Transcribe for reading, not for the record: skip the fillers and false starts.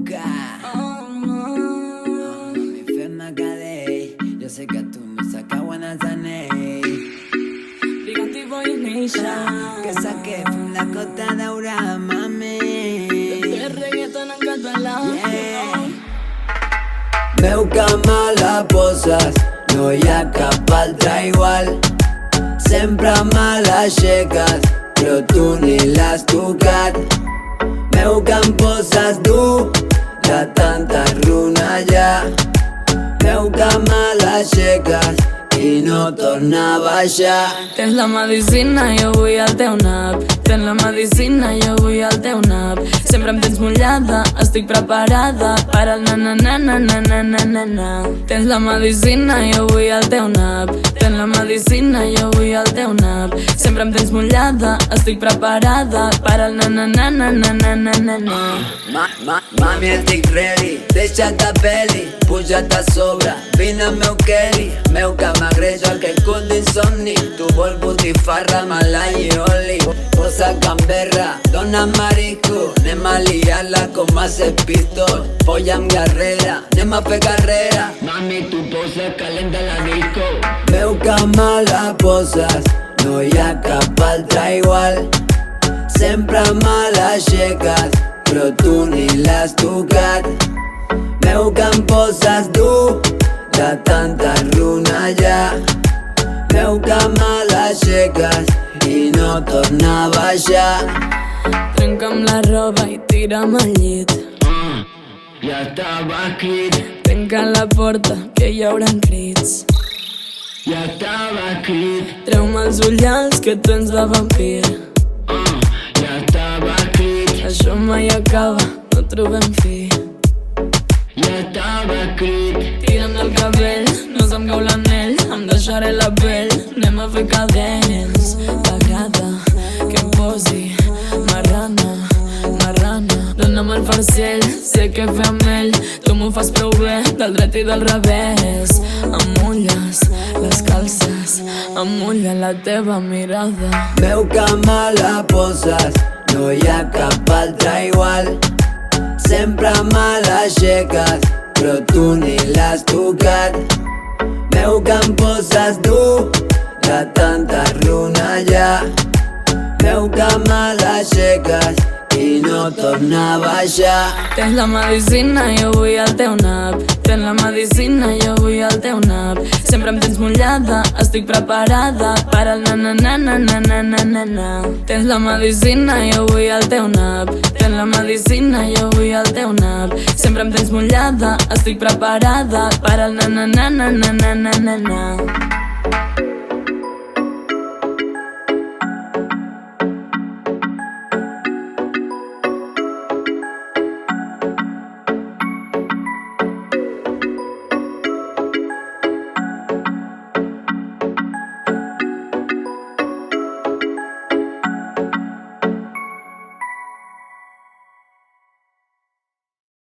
boca. Mi ferma cadei, jo sé que tu no s'acaben els anells. Brigant i Boy Nation. Que saqué fem la cota daura, mami. Fer reggaeton en català. Veu que me la poses, no hi ha cap altra igual. Sempre me l'aixeques, però tu ni l'has tocat. Veu que em poses dur, de tanta ronallar. Veu que me l'aixeques i no torna a baixar. Tens la medicina, jo vull el teu nap. Tens la medicina, jo vull el teu nap. Sempre em tens mullada, estic preparada per al na-na-na-na-na-na-na-na. Tens la medicina, jo vull el teu nap. Tens la medicina, jo vull el teu nap. Sempre em tens mullada, estic preparada per al na-na-na-na-na-na-na. Mami, estic ready, deixa't de peli, puja't a sobre, vine al meu Kelly. Meu que m'agrejo aquest cul d'insomni. Tu vols botifarra, malai i oli. Posa gamberra, dona marisco. Anem a liar-la com a ser pistol. Polla amb guerrera, anem a fer carrera. Mami, tu poses calenta la disco. Veu que me la poses, no hi ha cap altra igual. Sempre me l'aixeques, però tu ni l'has tocat. Veu que em poses dur, de tanta ronallar. Veu que me l'aixeques i no torna a baixar. Trenca'm la roba i tira'm al llit. Ja estava escrit, Tanca la porta, que hi haurà crits. ja estava escrit, Treu-me els ullals, que tens de vampir. ja estava escrit, Això mai acaba, no trobem fi. ja estava escrit. Tira'm del cabell, no se'm cau l'anell. Em deixaré la pell, anem a fer cadells. T'agrada que em posi marrana, marrana. Dóna'm el farcell, sé què fer amb ell. Tu m'ho fas prou bé, del dret i del revés. Em mulles les calces, em mulla la teva mirada. Veu que me la poses, no hi ha cap altra igual. Sempre me l'aixeques, però tu ni l'has tocat. Veu que em poses dur, de tanta ronallar. Veu que me l'aixeques i no torna a baixar. Tens la medicina, jo vull el teu nap. Tens la medicina, jo vull el teu nap. Sempre em tens mullada, estic preparada per al na-na-na-na-na-na-na-na. Tens la medicina, jo vull el teu nap. Tens la medicina, jo vull el teu nap. Sempre em tens mullada, estic preparada per al na-na-na-na-na-na-na-na.